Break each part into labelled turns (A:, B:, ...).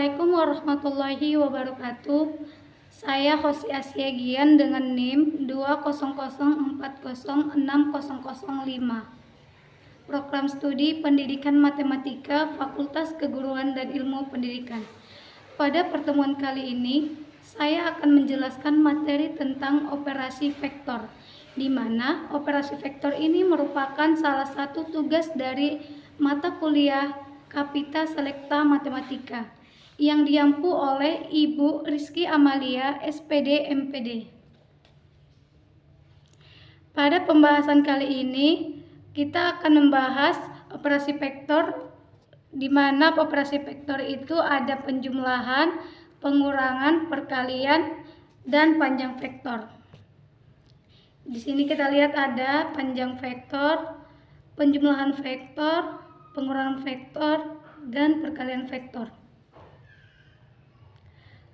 A: Assalamualaikum warahmatullahi wabarakatuh. Saya Khosi Asyagian dengan NIM 200406005. Program Studi Pendidikan Matematika Fakultas Keguruan dan Ilmu Pendidikan. Pada pertemuan kali ini, saya akan menjelaskan materi tentang operasi vektor, di mana operasi vektor ini merupakan salah satu tugas dari mata kuliah Kapita Selekta Matematika yang diampu oleh Ibu Rizky Amalia, SPD MPD. Pada pembahasan kali ini, kita akan membahas operasi vektor, di mana operasi vektor itu ada penjumlahan, pengurangan, perkalian, dan panjang vektor. Di sini kita lihat ada panjang vektor, penjumlahan vektor, pengurangan vektor, dan perkalian vektor.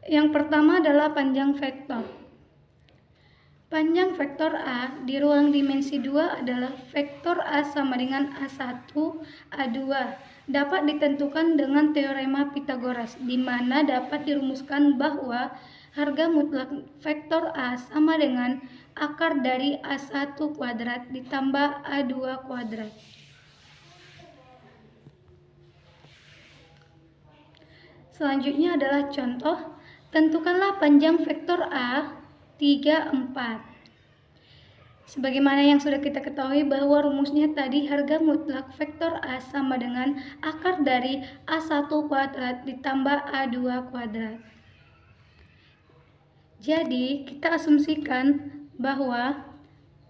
A: Yang pertama adalah panjang vektor. Panjang vektor A di ruang dimensi 2 adalah vektor A sama dengan A1, A2. Dapat ditentukan dengan teorema Pythagoras, di mana dapat dirumuskan bahwa harga mutlak vektor A sama dengan akar dari A1 kuadrat ditambah A2 kuadrat. Selanjutnya adalah contoh, tentukanlah panjang vektor A 3, 4. Sebagaimana yang sudah kita ketahui bahwa rumusnya tadi harga mutlak vektor A sama dengan akar dari A1 kuadrat ditambah A2 kuadrat. Jadi kita asumsikan bahwa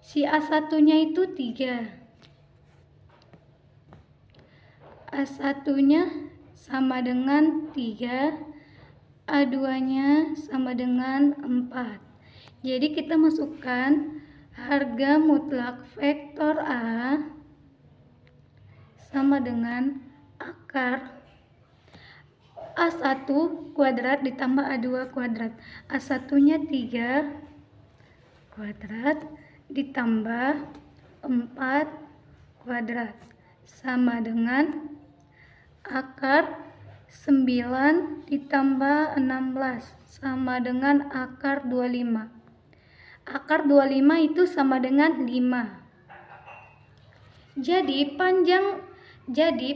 A: si A1-nya itu 3. A1-nya sama dengan 3, A2-nya sama dengan 4. Jadi kita masukkan harga mutlak vektor A sama dengan akar A1 kuadrat ditambah A2 kuadrat. A1-nya 3 kuadrat ditambah 4 kuadrat sama dengan akar 9 ditambah 16 sama dengan akar 25. Akar 25 itu sama dengan 5. Jadi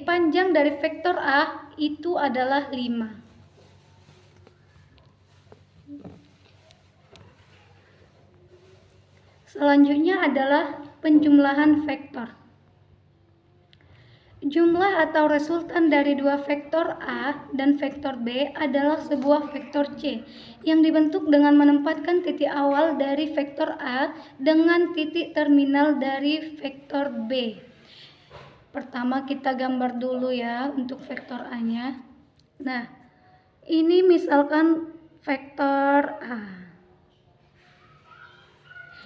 A: panjang dari vektor A itu adalah 5. Selanjutnya adalah penjumlahan vektor. Jumlah atau resultan dari dua vektor A dan vektor B adalah sebuah vektor C yang dibentuk dengan menempatkan titik awal dari vektor A dengan titik terminal dari vektor B. Pertama kita gambar dulu ya untuk vektor A-nya. Nah, ini misalkan vektor A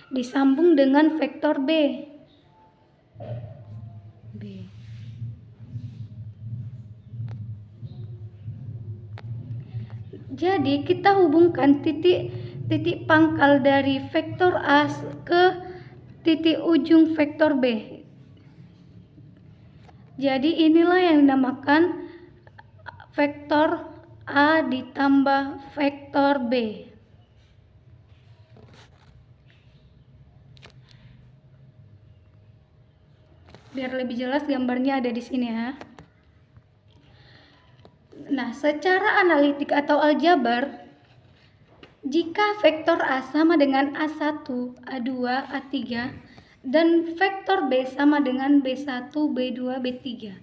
A: disambung dengan vektor B. Jadi kita hubungkan titik pangkal dari vektor A ke titik ujung vektor B. Jadi inilah yang dinamakan vektor A ditambah vektor B. Biar lebih jelas gambarnya ada di sini ya. Nah, secara analitik atau aljabar, jika vektor A sama dengan A1, A2, A3, dan vektor B sama dengan B1, B2, B3,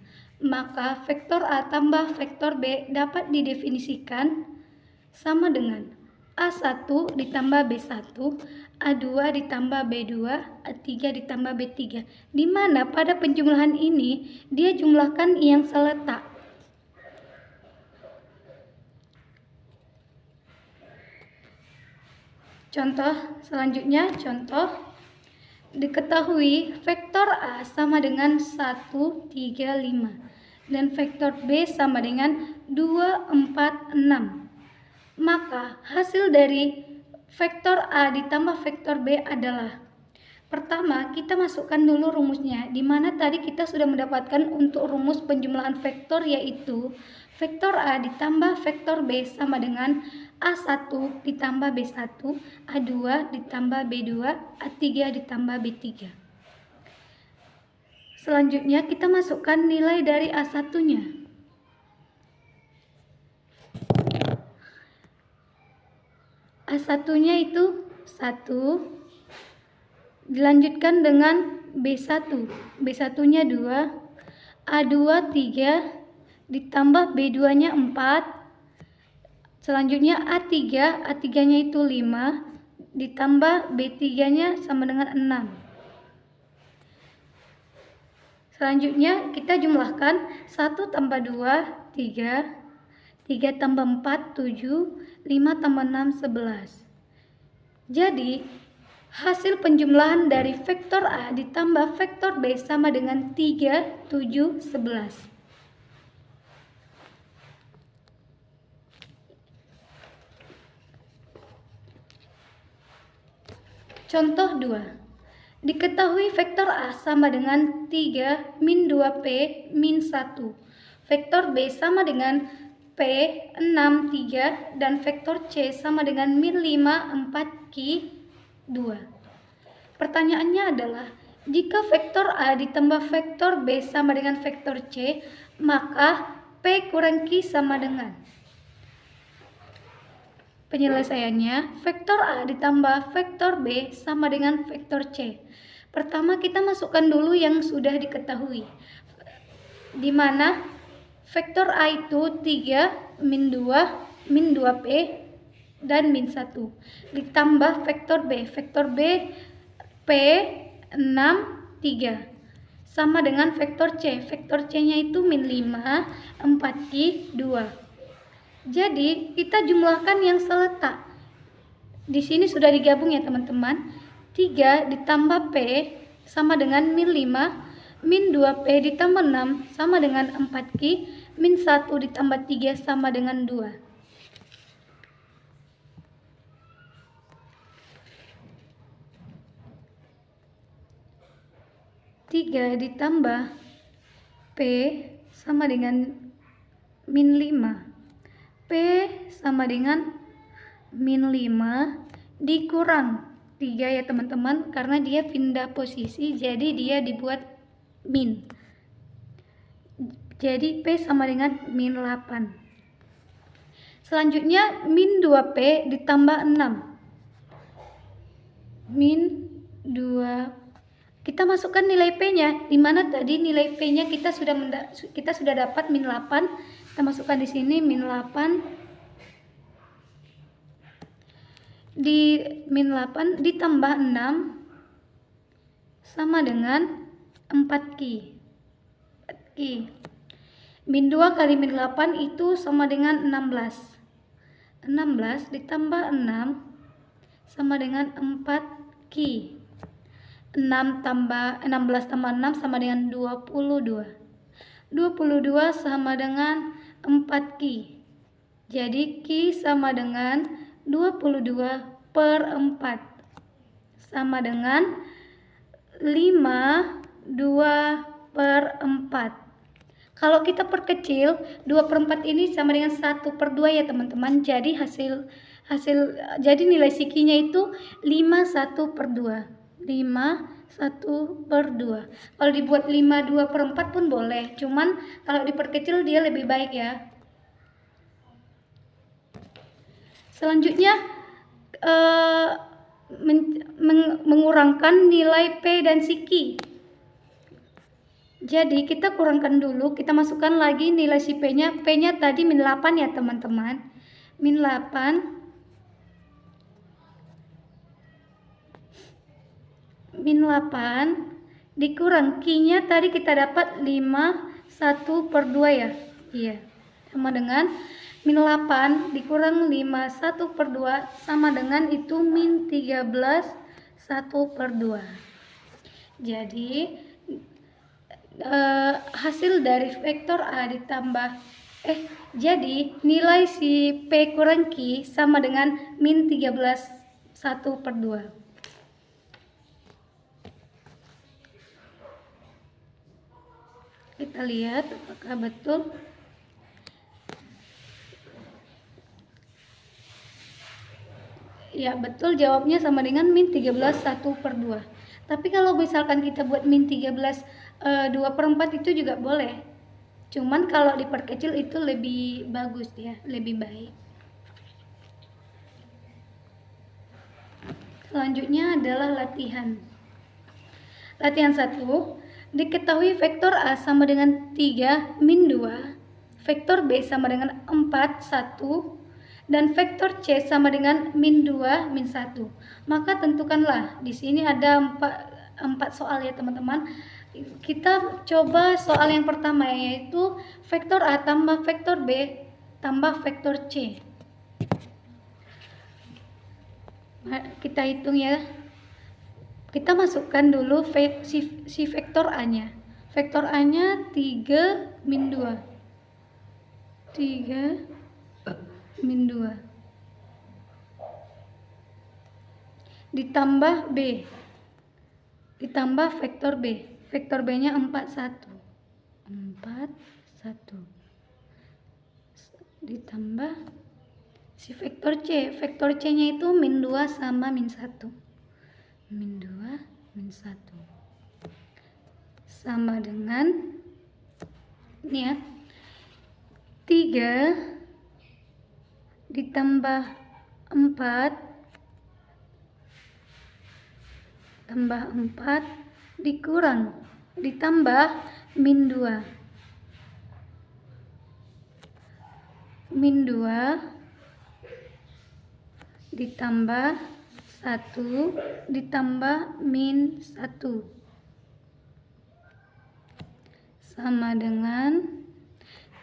A: maka vektor A tambah vektor B dapat didefinisikan sama dengan A1 ditambah B1, A2 ditambah B2, A3 ditambah B3, di mana pada penjumlahan ini dia jumlahkan yang seletak. Contoh selanjutnya, diketahui vektor A sama dengan 1, 3, 5 dan vektor B sama dengan 2, 4, 6. Maka hasil dari vektor A ditambah vektor B adalah, Pertama, kita masukkan dulu rumusnya, di mana tadi kita sudah mendapatkan untuk rumus penjumlahan vektor, yaitu vektor A ditambah vektor B sama dengan A1 ditambah B1, A2 ditambah B2, A3 ditambah B3. Selanjutnya kita masukkan nilai dari A1-nya. A1-nya itu 1, dilanjutkan dengan B1. B1-nya 2, A2 3, ditambah B2-nya 4. Selanjutnya A3, A3-nya itu 5, ditambah B3-nya sama dengan 6. Selanjutnya kita jumlahkan 1 tambah 2, 3, 3 tambah 4, 7, 5 tambah 6, 11. Jadi hasil penjumlahan dari vektor A ditambah vektor B sama dengan 3, 7, 11. Contoh 2. Diketahui vektor A sama dengan 3 min 2P min 1. Vektor B sama dengan P 6, 3 dan vektor C sama dengan min 5, 4, Q 2. Pertanyaannya adalah, jika vektor A ditambah vektor B sama dengan vektor C, maka P kurang Q sama dengan. Penyelesaiannya, vektor A ditambah vektor B sama dengan vektor C. Pertama kita masukkan dulu yang sudah diketahui, di mana vektor A itu 3 min 2 min 2P dan min 1, ditambah vektor B. Vektor B P 6, 3 sama dengan vektor C. Vektor C-nya itu min 5, 4Q 2. Jadi kita jumlahkan yang seletak. Di sini sudah digabung ya teman-teman. 3 ditambah P sama dengan min 5, min 2P ditambah 6 sama dengan 4Q, min 1 ditambah 3 sama dengan 2. 3 ditambah P sama dengan min 5. P sama dengan min 5 dikurang 3 ya teman-teman, karena dia pindah posisi jadi dia dibuat min. Jadi P sama dengan min 8. Selanjutnya min 2P ditambah 6. Min 2. Kita masukkan nilai P-nya, di mana tadi nilai P-nya kita sudah dapat min 8. Kita masukkan di sini min 8 di min 8 ditambah 6 sama dengan 4Q. Min 2 kali min 8 itu sama dengan 16. 16 ditambah 6 sama dengan 4Q. 16 tambah 6 sama dengan 22. 22 sama dengan 4Q. Jadi Q sama dengan 22 per 4 sama dengan 5, 2 per 4. Kalau kita perkecil, 2 per 4 ini sama dengan 1 per 2 ya teman-teman. Jadi jadi nilai Q-nya itu 5, 1 per 2. 5, 1 per 2. Kalau dibuat 5, 2 per 4 pun boleh. Cuman kalau diperkecil dia lebih baik ya. Selanjutnya mengurangkan nilai P dan si Q. Jadi kita kurangkan dulu, kita masukkan lagi nilai si P-nya. P-nya tadi min 8 ya teman-teman. Min 8 dikurang Q-nya tadi kita dapat 5, 1 per 2 ya. Iya. Sama dengan min 8 dikurang 5, 1 per 2 sama dengan itu min 13, 1 per 2. Jadi hasil dari vektor A ditambah jadi nilai si P kurang Q sama dengan min 13, 1 per 2. Kita lihat apakah betul. Ya betul, jawabnya sama dengan min 13 1/2. Tapi kalau misalkan kita buat min 13 2/4 itu juga boleh. Cuman kalau diperkecil itu lebih bagus ya, lebih baik. Selanjutnya adalah latihan. Latihan 1. Diketahui vektor A sama dengan 3 min 2, vektor B sama dengan 4 1, dan vektor C sama dengan min 2 min 1. Maka tentukanlah. Di sini ada 4 soal ya teman-teman. Kita coba soal yang pertama, yaitu vektor A tambah vektor B tambah vektor C. Kita hitung ya. Kita masukkan dulu si vektor A-nya. Vektor A-nya 3 min 2. 3 min 2. Ditambah B. Ditambah vektor B. Vektor B-nya 4 1. 4 1. Ditambah si vektor C. Vektor C-nya itu min 2 sama min 1. Min 2 min 1 sama dengan ini ya, 3 ditambah 4 tambah 4 dikurang ditambah min 2. Min 2 ditambah 1 ditambah min 1 sama dengan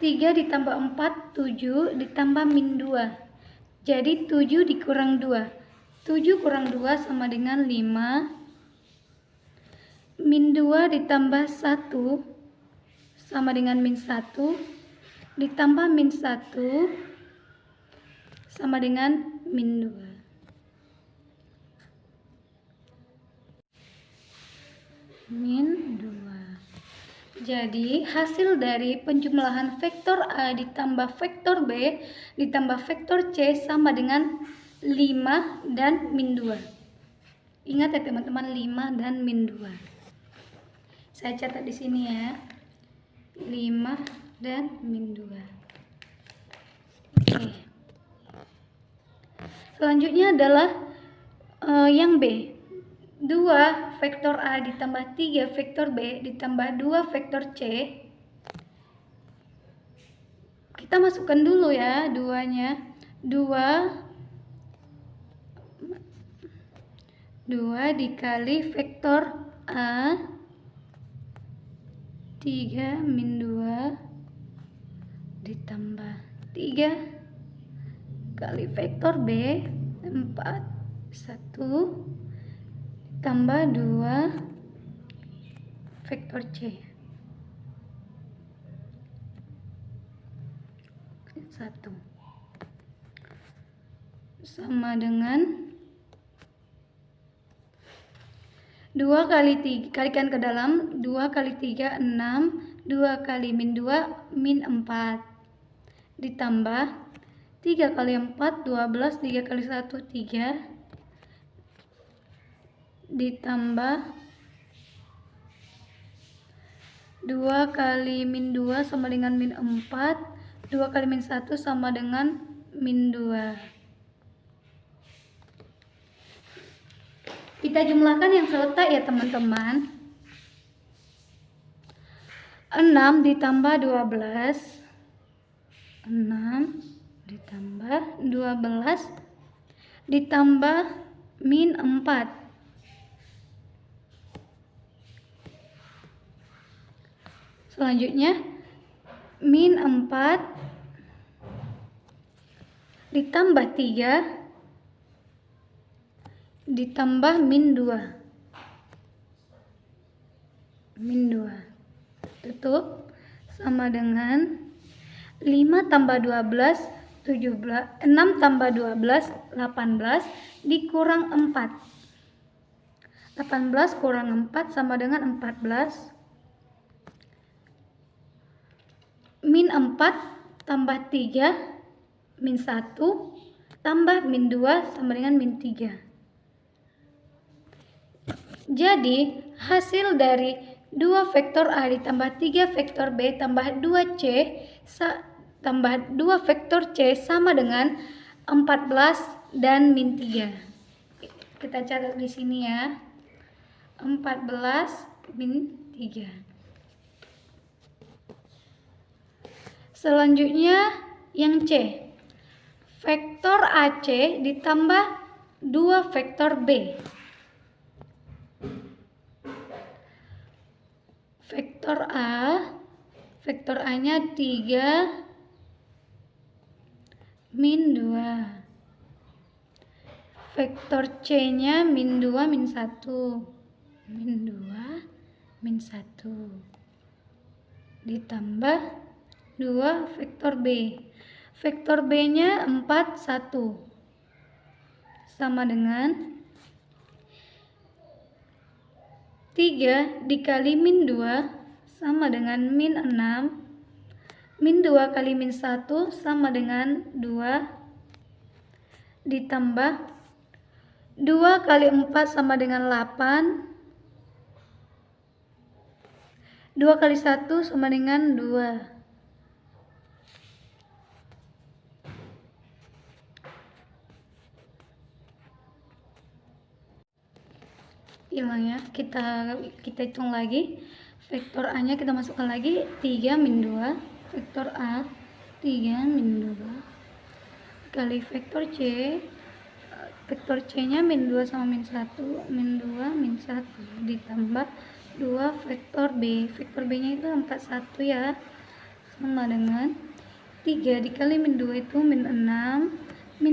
A: 3 ditambah 4 7 ditambah min 2. Jadi 7 dikurang 2. 7 kurang 2 sama dengan 5. Min 2 ditambah 1 sama dengan min 1 ditambah min 1 sama dengan min 2. Min 2. Jadi hasil dari penjumlahan vektor A ditambah vektor B ditambah vektor C sama dengan 5 dan min 2. Ingat ya teman-teman, 5 dan min 2. Saya catat di sini ya. 5 dan min 2. Oke. Selanjutnya adalah yang B. 2 vektor A ditambah 3 vektor B ditambah 2 vektor C. Kita masukkan dulu ya 2-nya. 2 dikali vektor A 3 min 2 ditambah 3 kali vektor B 4 1 tambah 2 vektor C 1 sama dengan 2 kali 3, kalikan ke dalam, 2 kali 3 6, 2 kali min 2 min 4 ditambah 3 kali 4 12, 3 kali 1 3 ditambah 2 kali min 2 sama dengan min 4, 2 kali min 1 sama dengan min 2. Kita jumlahkan yang seletak ya teman-teman. 6 ditambah 12 6 ditambah 12 ditambah min 4 selanjutnya min 4 ditambah 3 ditambah min 2 tutup sama dengan 5 tambah 12 17, 6 tambah 12 18 dikurang 4. 18 kurang 4 sama dengan 14. min 4 tambah 3 min 1 tambah min 2 sama dengan min 3. Jadi hasil dari 2 vektor A ditambah 3 vektor B tambah 2C tambah 2 vektor C sama dengan 14 dan min 3. Kita catat di sini ya. 14 min 3. Selanjutnya yang C. Vektor AC ditambah 2 vektor B. Vektor A-nya 3 min 2. Vektor C-nya min 2 min 1. Min 2 min 1. Ditambah 2 vektor B. Vektor B-nya 4 1. Sama dengan 3 dikali min 2 sama dengan min 6. Min 2 kali min 1 sama dengan 2. Ditambah 2 kali 4 sama dengan 8. 2 kali 1 sama dengan 2. Hilang ya. Kita hitung lagi. Vektor A-nya kita masukkan lagi 3 min 2. Vektor A 3 min 2 kali vektor C. Vektor C-nya min 2 sama min 1. Min 2 min 1 ditambah 2 vektor B. Vektor B-nya itu 4 1 ya. Sama dengan 3 dikali min 2 itu min 6.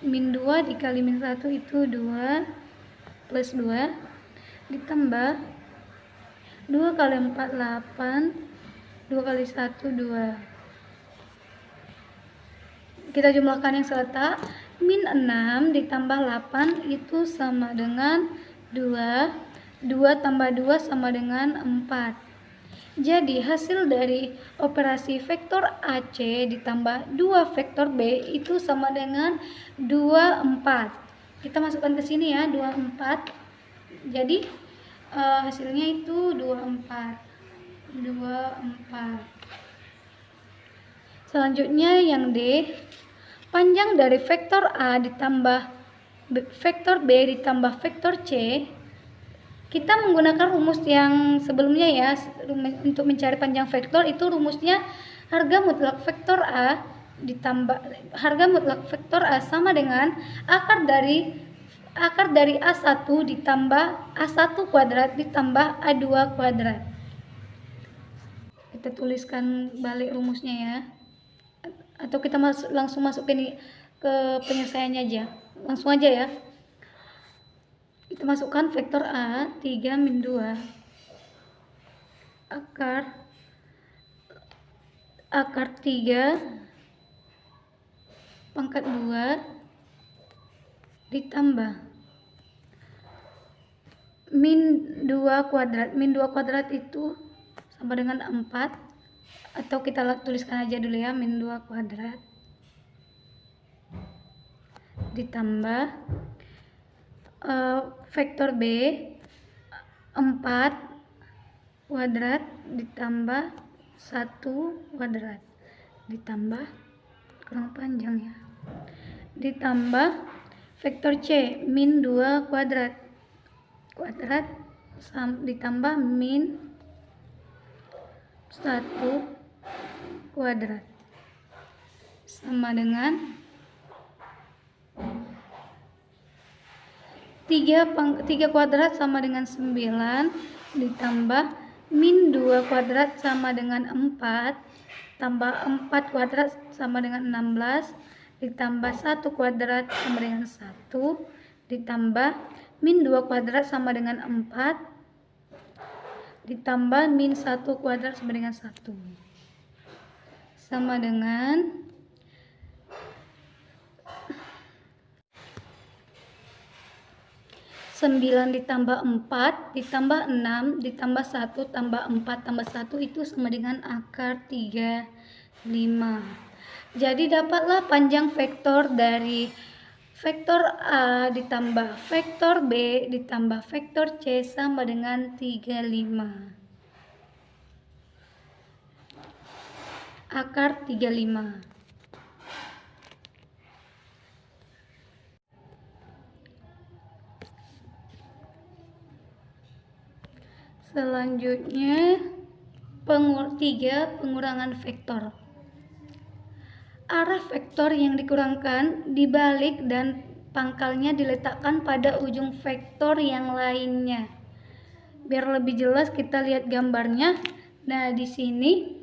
A: Min 2 dikali min 1 itu 2 plus 2 ditambah 2 kali 4 8. 2 kali 1 2. Kita jumlahkan yang seletak. Min 6 ditambah 8 itu sama dengan 2. 2 tambah 2 sama dengan 4. Jadi hasil dari operasi vektor AC ditambah 2 vektor B itu sama dengan 24. Kita masukkan ke sini ya, 24. Jadi hasilnya itu 24. Selanjutnya yang D. Panjang dari vektor A ditambah vektor B ditambah vektor C. Kita menggunakan rumus yang sebelumnya ya. Untuk mencari panjang vektor itu rumusnya harga mutlak vektor A ditambah harga mutlak vektor A sama dengan akar dari A1 ditambah A1 kuadrat ditambah A2 kuadrat. Kita tuliskan balik rumusnya ya. Atau kita langsung masukin ke penyelesaiannya aja. Langsung aja ya. Kita masukkan vektor A 3 min 2 akar 3 pangkat 2 ditambah min 2 kuadrat. Min 2 kuadrat itu sama dengan 4. Atau kita tuliskan aja dulu ya, min 2 kuadrat ditambah vektor B 4 kuadrat ditambah 1 kuadrat ditambah kurang panjang ya, ditambah vektor C min 2 kuadrat ditambah min 1 kuadrat sama dengan 3 kuadrat sama dengan 9 ditambah min 2 kuadrat sama dengan 4 tambah 4 kuadrat sama dengan 16 ditambah 1 kuadrat sama dengan 1 ditambah min 2 kuadrat sama dengan 4 ditambah min 1 kuadrat sama dengan 1 sama dengan 9 9 ditambah 4 ditambah 6 ditambah 1 tambah 4 tambah 1 itu sama dengan akar 35. Jadi dapatlah panjang vektor dari vektor A ditambah vektor B ditambah vektor C sama dengan 35. Akar 35. Selanjutnya 3 pengurangan vektor. Arah vektor yang dikurangkan dibalik dan pangkalnya diletakkan pada ujung vektor yang lainnya. Biar lebih jelas kita lihat gambarnya. Nah, di sini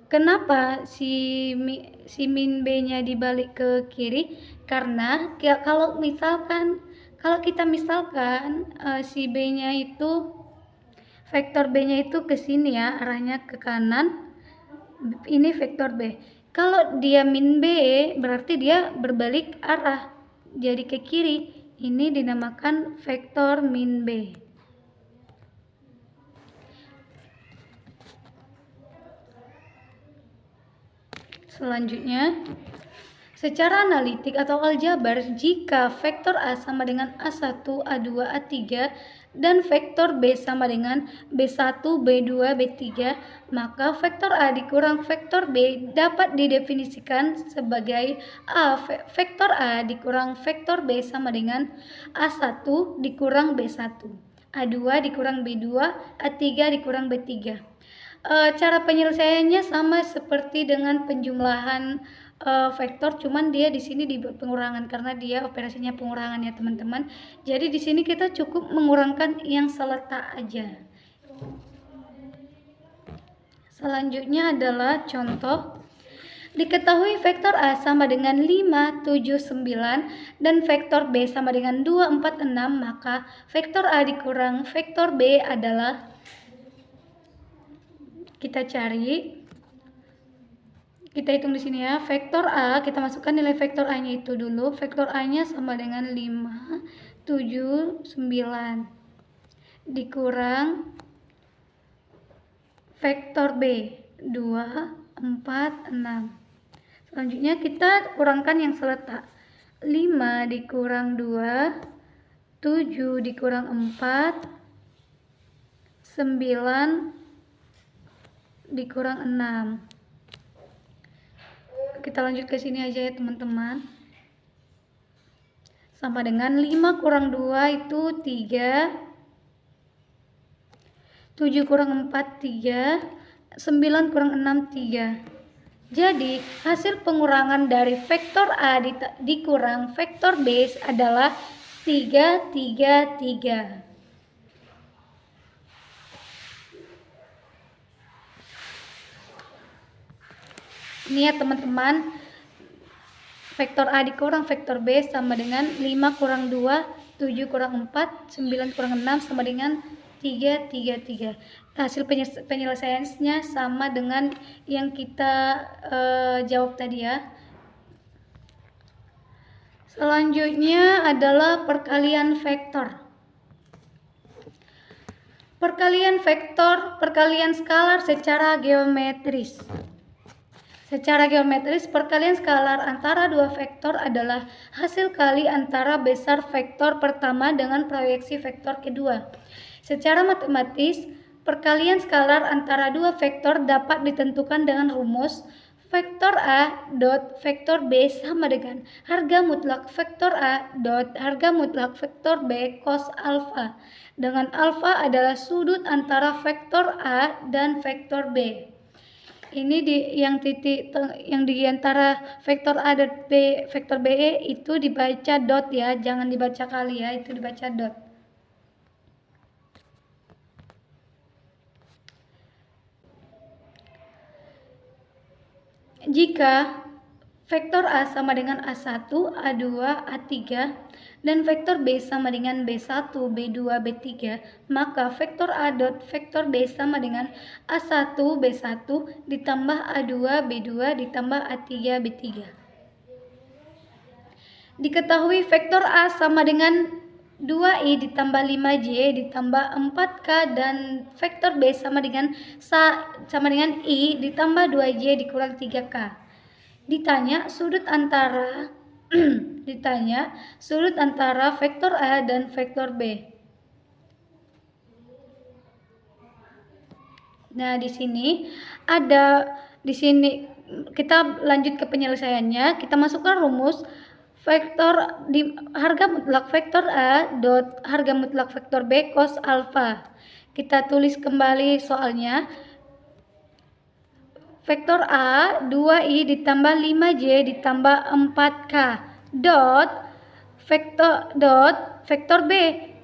A: kenapa si min B-nya dibalik ke kiri? Karena kalau kita misalkan si B-nya itu vektor B-nya itu ke sini ya, arahnya ke kanan. Ini vektor B. Kalau dia min B, berarti dia berbalik arah, jadi ke kiri. Ini dinamakan vektor min B. Selanjutnya, secara analitik atau aljabar, jika vektor A sama dengan A1, A2, A3, dan vektor B sama dengan B1, B2, B3, maka vektor A dikurang vektor B dapat didefinisikan sebagai vektor A dikurang vektor B sama dengan A1 dikurang B1, A2 dikurang B2, A3 dikurang B3. Cara penyelesaiannya sama seperti dengan penjumlahan vektor, cuman dia di sini dibuat pengurangan karena dia operasinya pengurangan ya teman-teman. Jadi di sini kita cukup mengurangkan yang seletak aja. Selanjutnya adalah contoh. Diketahui vektor A sama dengan 5, 7, 9 dan vektor B sama dengan 2, 4, 6, maka vektor A dikurang vektor B adalah, kita cari, kita hitung di sini ya. Vektor A, kita masukkan nilai vektor A-nya itu dulu. Vektor A-nya sama dengan 5, 7, 9 dikurang vektor B 2, 4, 6. Selanjutnya kita kurangkan yang seletak. 5 dikurang 2, 7 dikurang 4, 9 dikurang 6. Kita lanjut ke sini aja ya teman-teman. Sama dengan 5 kurang 2 itu 3, 7 kurang 4 3, 9 kurang 6 3. Jadi hasil pengurangan dari vektor A dikurang vektor B adalah 3, 3, 3. Ini ya teman-teman, vektor A dikurang vektor B sama dengan 5 kurang 2, 7 kurang 4, 9 kurang 6 sama dengan 3, 3, 3. Hasil penyelesaiannya sama dengan yang kita jawab tadi ya. Selanjutnya adalah perkalian vektor. Perkalian skalar secara geometris. Secara geometris, perkalian skalar antara dua vektor adalah hasil kali antara besar vektor pertama dengan proyeksi vektor kedua. Secara matematis, perkalian skalar antara dua vektor dapat ditentukan dengan rumus vektor A dot vektor B sama dengan harga mutlak vektor A dot harga mutlak vektor B cos alfa, dengan alfa adalah sudut antara vektor A dan vektor B. Ini yang di antara vektor A dan B, vektor BE itu dibaca dot ya, jangan dibaca kali ya, itu dibaca dot. Jika vektor A sama dengan A1, A2, A3 dan vektor B sama dengan B1, B2, B3, maka vektor A dot vektor B sama dengan A1, B1 ditambah A2, B2 ditambah A3, B3. Diketahui vektor A sama dengan 2i ditambah 5j ditambah 4k dan vektor B sama dengan i ditambah 2j dikurang 3k. Ditanya sudut antara vektor A dan vektor B. Nah, di sini kita lanjut ke penyelesaiannya. Kita masukkan rumus vektor di harga mutlak vektor A dot harga mutlak vektor B cos alfa. Kita tulis kembali soalnya. Vektor A 2i ditambah 5j ditambah 4k dot vektor B.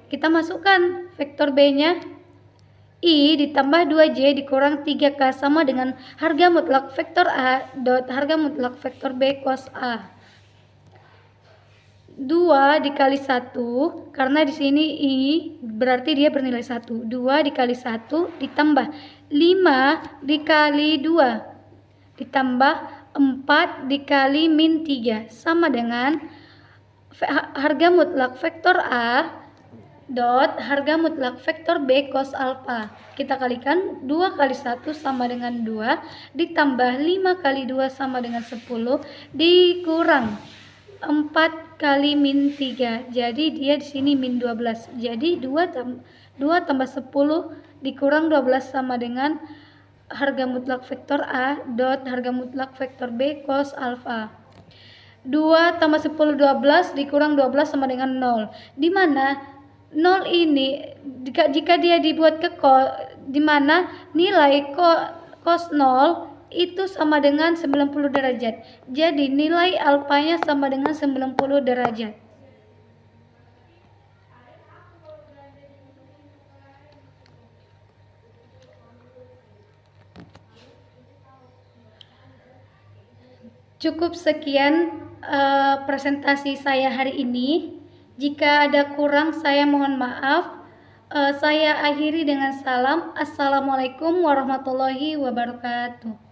A: Kita masukkan vektor B-nya i ditambah 2j dikurang 3k sama dengan harga mutlak vektor A dot harga mutlak vektor B cos A. 2 dikali 1, karena di sini i berarti dia bernilai 1. 2 dikali 1 ditambah 5 dikali 2 ditambah 4 dikali min 3 sama dengan harga mutlak vektor A dot harga mutlak vektor B cos alfa. Kita kalikan 2 kali 1 sama dengan 2 ditambah 5 kali 2 sama dengan 10 dikurang 4 kali min 3. Jadi dia di sini min 12. Jadi 2 tambah 10 dikurang 12 sama dengan harga mutlak vektor A dot harga mutlak vektor B cos alfa. 2 tambah 10 12 dikurang 12 sama dengan 0. Di mana 0 ini jika dia dibuat ke di mana nilai cos 0 itu sama dengan 90 derajat. Jadi nilai alfanya sama dengan 90 derajat. Cukup sekian presentasi saya hari ini. Jika ada kurang saya mohon maaf. Saya akhiri dengan salam. Assalamualaikum warahmatullahi wabarakatuh.